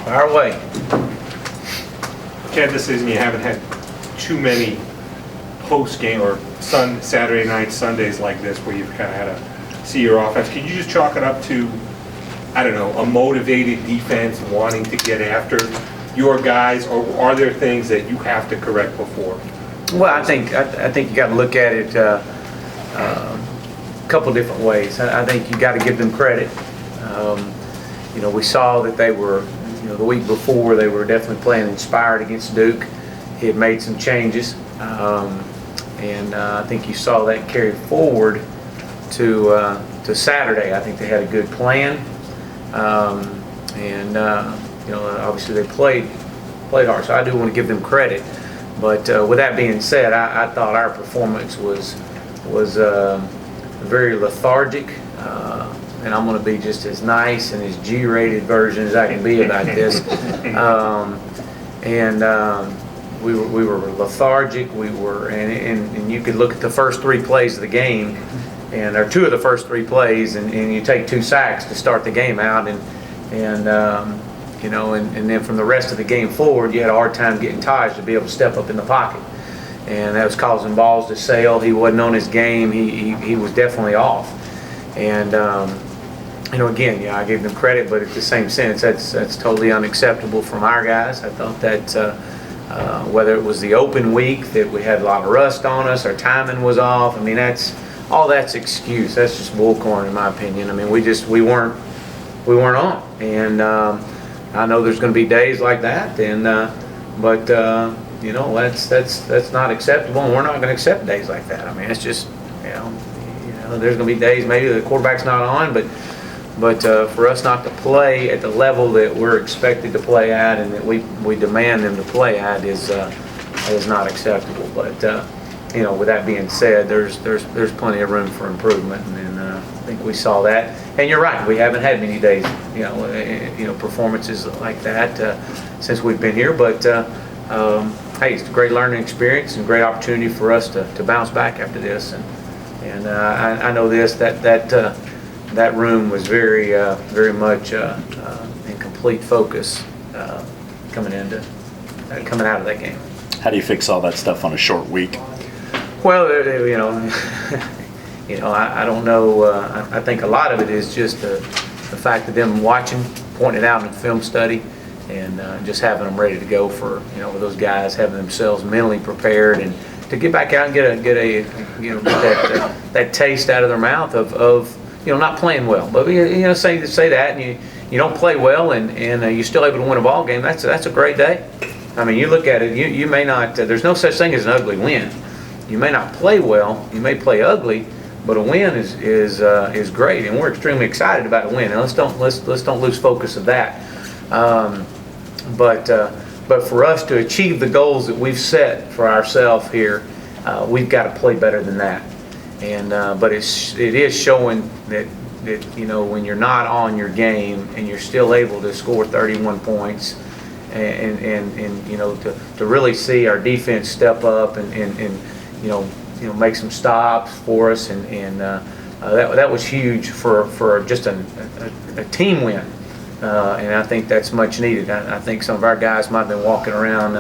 Fire away. Chad, this season you haven't had too many post-game or Saturday night, Sundays like this where you've kind of had to see your offense. Can you just chalk it up to, I don't know, a motivated defense wanting to get after your guys, or are there things that you have to correct before? Well, I think you got to look at it a couple different ways. I think you got to give them credit. We saw that they were, the week before they were definitely playing inspired against Duke. He had made some changes, and I think you saw that carry forward to Saturday. I think they had a good plan, and obviously they played hard. So I do want to give them credit. But with that being said, I thought our performance was very lethargic, and I'm going to be just as nice and as G-rated version as I can be about this. We were lethargic. We were, and you could look at the first 3 plays of the game, or 2 of the first 3 plays, and you take 2 sacks to start the game out, and then from the rest of the game forward, you had a hard time getting Taj to be able to step up in the pocket, and that was causing balls to sail. He wasn't on his game. He was definitely off, and again, I gave them credit, but at the same sense, that's totally unacceptable from our guys. I thought that whether it was the open week that we had a lot of rust on us, our timing was off. I mean, that's excuse. That's just bullcorn in my opinion. I mean, we weren't on, and I know there's going to be days like that, but that's not acceptable, and we're not going to accept days like that. I mean, it's just there's going to be days maybe the quarterback's not on, but for us not to play at the level that we're expected to play at and that we demand them to play at is not acceptable. But with that being said, there's plenty of room for improvement, and I think we saw that. And you're right, we haven't had many days, performances like that since we've been here. But hey, it's a great learning experience and great opportunity for us to bounce back after this. And I know that room was very much in complete focus coming out of that game. How do you fix all that stuff on a short week? Well, I don't know. I think a lot of it is just the fact of them watching, pointing it out in the film study, and just having them ready to go for with those guys, having themselves mentally prepared and to get back out and get that taste out of their mouth of not playing well. But say that, and you don't play well, and you're still able to win a ball game. That's a great day. I mean, you look at it. You may not. There's no such thing as an ugly win. You may not play well. You may play ugly, but a win is great, and we're extremely excited about a win. And let's don't lose focus of that. But for us to achieve the goals that we've set for ourselves here, we've got to play better than that. And but it is showing that when you're not on your game and you're still able to score 31 points, and to really see our defense step up and make some stops for us, and that was huge for just a team win, and I think that's much needed. I think some of our guys might have been walking around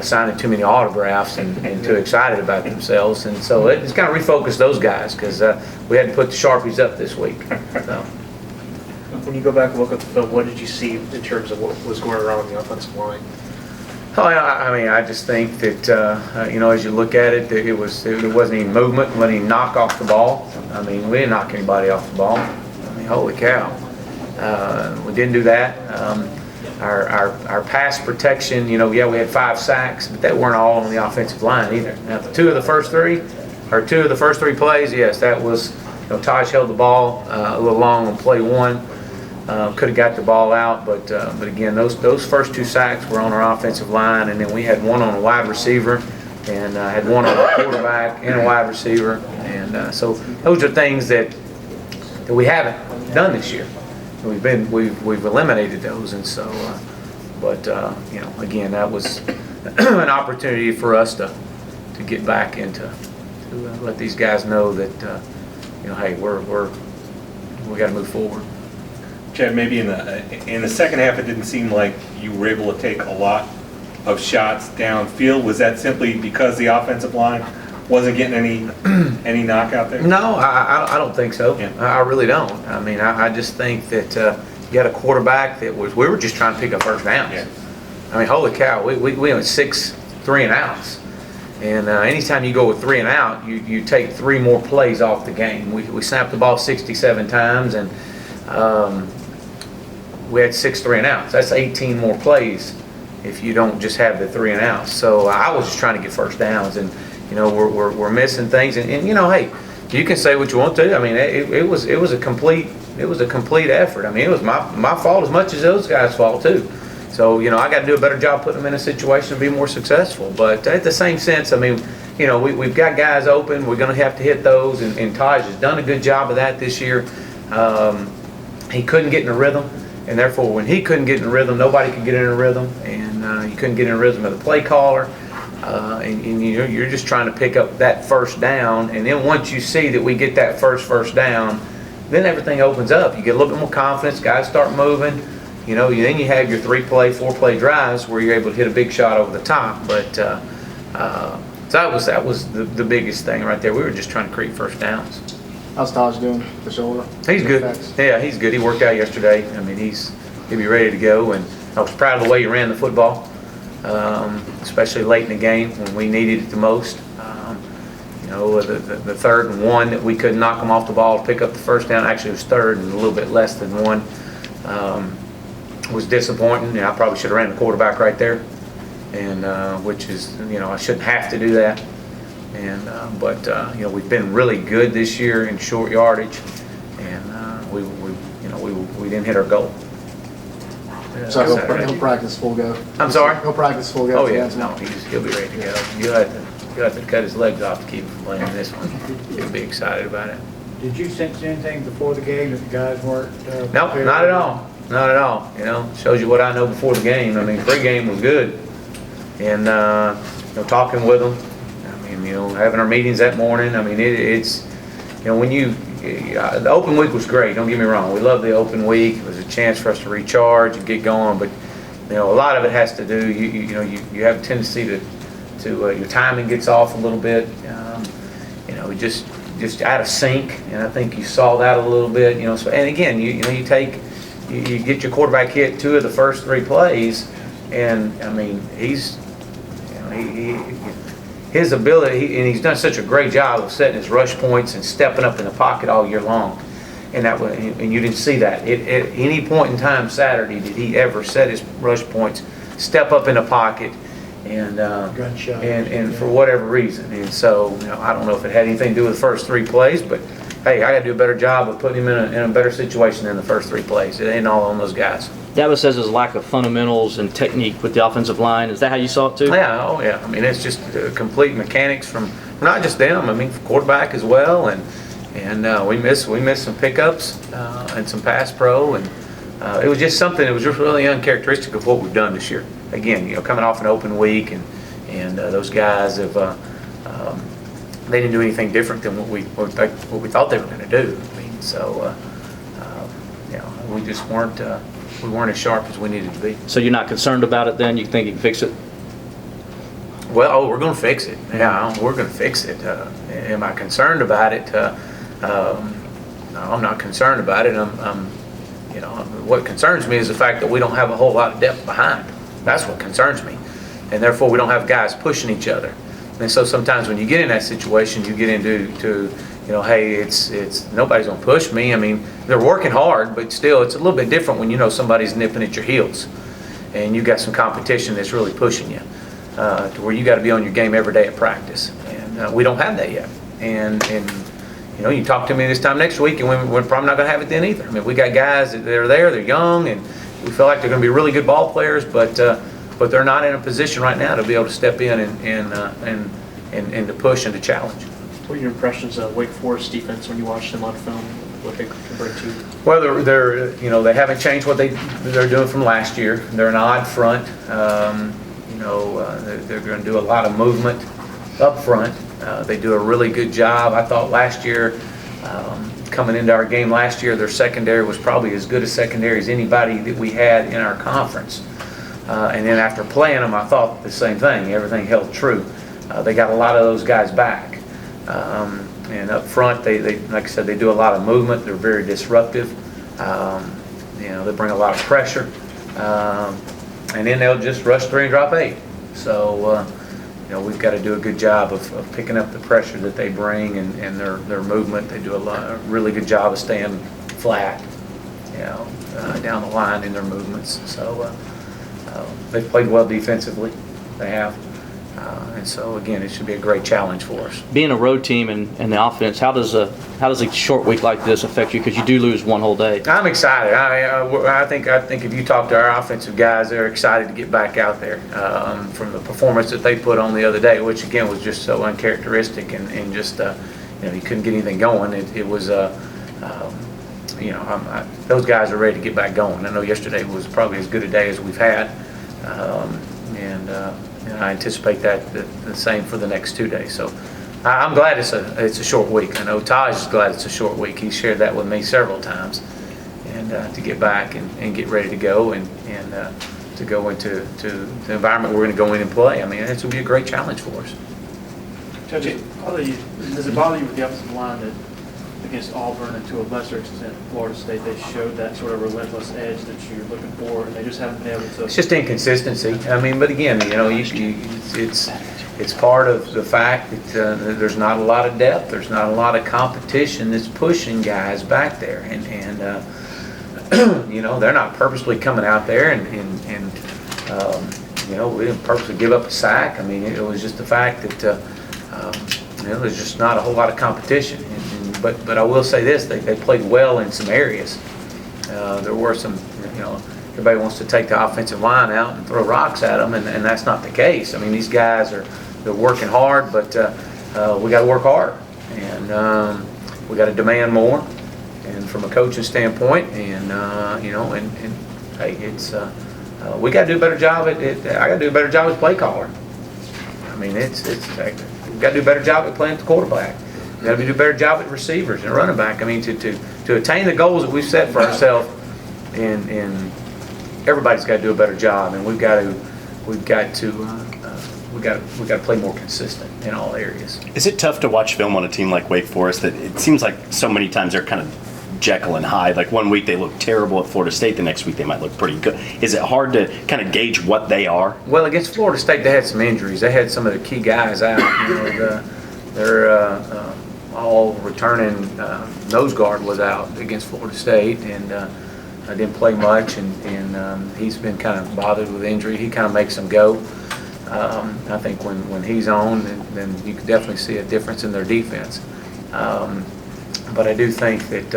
signing too many autographs and too excited about themselves, and so it's kind of refocused those guys because we had to put the Sharpies up this week. So. When you go back and look at the film, what did you see in terms of what was going around the offensive line? Oh, I mean, I just think that as you look at it, there wasn't any movement, wasn't any knock off the ball. I mean, we didn't knock anybody off the ball. I mean, holy cow, we didn't do that. Our pass protection, we had 5 sacks, but that weren't all on the offensive line either. Now, 2 of the first 3 plays, yes, that was, Taj held the ball a little long on play 1. Could have got the ball out, but again, those first 2 sacks were on our offensive line, and then we had 1 on a wide receiver, and had 1 on a quarterback and a wide receiver, and so those are things that we haven't done this year. We've eliminated those, and so, again, that was an opportunity for us to get back into to let these guys know that hey, we got to move forward. Chad, maybe in the second half, it didn't seem like you were able to take a lot of shots downfield. Was that simply because the offensive line wasn't getting any knockout there? No, I don't think so. Yeah. I really don't. I mean, I just think that you got a quarterback that we were just trying to pick up first downs. Yeah. I mean, holy cow, we went 6 3-and-outs. And anytime you go with 3 and out, you take 3 more plays off the game. We snapped the ball 67 times, and we had 6 3-and-outs. That's 18 more plays if you don't just have the 3-and-outs. So I was just trying to get first downs, and we're missing things. And hey, you can say what you want to. I mean, it was a complete effort. I mean, it was my fault as much as those guys' fault too. So, I got to do a better job putting them in a situation to be more successful. But at the same sense, I mean, we've got guys open. We're going to have to hit those. And Taj has done a good job of that this year. He couldn't get in a rhythm. And therefore, when he couldn't get in a rhythm, nobody could get in a rhythm. And you couldn't get in a rhythm of the play caller. And you're just trying to pick up that first down. And then once you see that we get that first down, then everything opens up. You get a little bit more confidence. Guys start moving. Then you have your 3-play, 4-play drives where you're able to hit a big shot over the top. But so that was the biggest thing right there. We were just trying to create first downs. How's Taj doing? The shoulder? He's good. Effects? Yeah, he's good. He worked out yesterday. I mean, he'll be ready to go. And I was proud of the way he ran the football, especially late in the game when we needed it the most. The 3rd and 1 that we couldn't knock him off the ball to pick up the first down. Actually, it was 3rd and a little bit less than 1. Was disappointing. I probably should have ran the quarterback right there, and which is, I shouldn't have to do that. And but we've been really good this year in short yardage, and we didn't hit our goal. So he'll practice full go. I'm sorry? He'll practice full go. Oh yeah, no, he'll be ready to go. You'll have to cut his legs off to keep him playing this one. He'll be excited about it. Did you sense anything before the game that the guys weren't? Nope, not at all. Not at all. Shows you what I know before the game. I mean, pre-game was good, and talking with them. I mean, having our meetings that morning. I mean, it's when the open week was great. Don't get me wrong. We love the open week. It was a chance for us to recharge and get going. But a lot of it has to do. You have a tendency to your timing gets off a little bit. Just out of sync, and I think you saw that a little bit. So, and again, you get your quarterback hit 2 of the first 3 plays, and I mean his ability, and he's done such a great job of setting his rush points and stepping up in the pocket all year long, and you didn't see that at any point in time Saturday did he ever set his rush points, step up in the pocket, and Gunshot. and for whatever reason, and so I don't know if it had anything to do with the first 3 plays, but hey, I got to do a better job of putting him in a better situation than the first 3 plays. It ain't all on those guys. Davis says there's a lack of fundamentals and technique with the offensive line. Is that how you saw it too? Yeah, oh yeah. I mean, it's just complete mechanics from not just them. I mean, from quarterback as well, and we missed some pickups and some pass pro, and it was just something that was just really uncharacteristic of what we've done this year. Again, coming off an open week, and those guys have. They didn't do anything different than what we thought they were going to do. I mean, so we just weren't as sharp as we needed to be. So you're not concerned about it then? You think you can fix it? Well, we're going to fix it. Yeah, we're going to fix it. Am I concerned about it? No, I'm not concerned about it. What concerns me is the fact that we don't have a whole lot of depth behind. That's what concerns me, and therefore we don't have guys pushing each other. And so sometimes when you get in that situation, you get into hey, it's nobody's gonna push me. I mean, they're working hard, but still, it's a little bit different when somebody's nipping at your heels, and you got some competition that's really pushing you to where you got to be on your game every day at practice. And we don't have that yet. And you talk to me this time next week, and we're probably not gonna have it then either. I mean, we got guys that are there, they're young, and we feel like they're gonna be really good ball players, but they're not in a position right now to be able to step in and to push and to challenge. What are your impressions of Wake Forest defense when you watch them on film? What they can bring to you? Well, they haven't changed what they're doing from last year. They're an odd front. They're going to do a lot of movement up front. They do a really good job. I thought last year coming into our game last year, their secondary was probably as good a secondary as anybody that we had in our conference. And then after playing them, I thought the same thing. Everything held true. They got a lot of those guys back. And up front, they like I said, they do a lot of movement. They're very disruptive. They bring a lot of pressure. And then they'll just rush 3 and drop 8. So, we've got to do a good job of picking up the pressure that they bring and their movement. They do a really good job of staying flat, down the line in their movements. So they've played well defensively. They have. And so, again, it should be a great challenge for us. Being a road team and the offense, how does a short week like this affect you? Because you do lose one whole day. I'm excited. I think if you talk to our offensive guys, they're excited to get back out there from the performance that they put on the other day, which again was just so uncharacteristic and just you couldn't get anything going. It was those guys are ready to get back going. I know yesterday was probably as good a day as we've had, and I anticipate that the same for the next 2 days. So I'm glad it's a short week. I know Taj is glad it's a short week. He shared that with me several times, and to get back and get ready to go and to go into the environment we're going to go in and play. I mean, it's going to be a great challenge for us. Judge, does it bother you with the offensive line that against Auburn and to a lesser extent Florida State, they showed that sort of relentless edge that you're looking for, and they just haven't been able to? It's just inconsistency. I mean, but again, it's part of the fact that there's not a lot of depth. There's not a lot of competition that's pushing guys back there, and they're not purposely coming out there and we didn't purposely give up a sack. I mean, it was just the fact that there's just not a whole lot of competition. But I will say this: they played well in some areas. There were some, everybody wants to take the offensive line out and throw rocks at them, and that's not the case. I mean, these guys they're working hard, but we got to work hard, and we got to demand more, and from a coaching standpoint, and hey, it's we got to do a better job at it. I got to do a better job as play caller. I mean, we got to do a better job at playing the quarterback. We got to do a better job at receivers and running back. I mean, to attain the goals that we've set for ourselves, and everybody's got to do a better job, and we've got to play more consistent in all areas. Is it tough to watch film on a team like Wake Forest that it seems like so many times they're kind of Jekyll and Hyde? Like one week they look terrible at Florida State, the next week they might look pretty good. Is it hard to kind of gauge what they are? Well, against Florida State, they had some injuries. They had some of the key guys out. They're all returning nose guard was out against Florida State, and I didn't play much, and he's been kind of bothered with injury. He kind of makes them go. I think when he's on, then you can definitely see a difference in their defense. But I do think that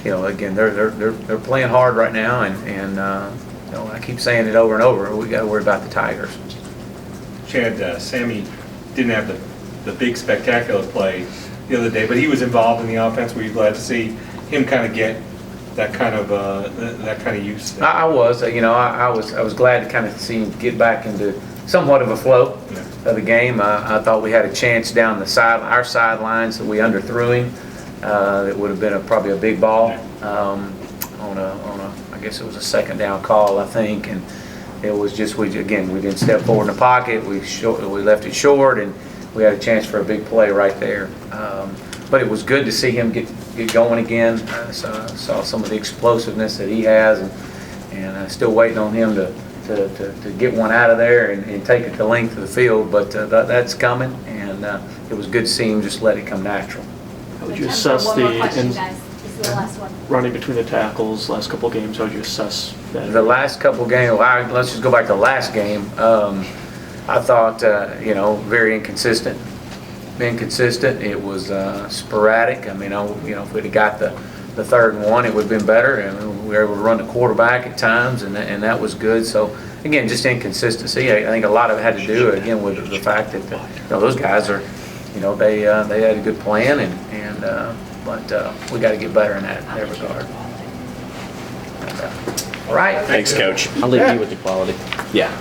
again they're playing hard right now, and I keep saying it over and over. We got to worry about the Tigers. Chad, Sammy didn't have the big spectacular play the other day, but he was involved in the offense. Were you glad to see him kind of get that kind of use? I was, I was glad to kind of see him get back into somewhat of a flow of the game. I thought we had a chance down our sidelines that we underthrew him. That would have been probably a big ball on a I guess it was a second down call, I think, and it was just we didn't step forward in the pocket. We left it short, and we had a chance for a big play right there. But it was good to see him get going again. Saw some of the explosiveness that he has, and still waiting on him to get one out of there and take it the length of the field. But that's coming, and it was good to see him just let it come natural. How would you assess the last one. running between the tackles last couple of games? How would you assess that? The last couple of games, let's just go back to the last game. I thought, very inconsistent. It was sporadic. I mean, if we'd have got the third and one, it would have been better. And we were able to run the quarterback at times, and that was good. So, again, just inconsistency. I think a lot of it had to do, again, with the fact that those guys are, they had a good plan, but we got to get better in that regard. All right. Thanks, Coach. I'll leave you with the quality. Yeah.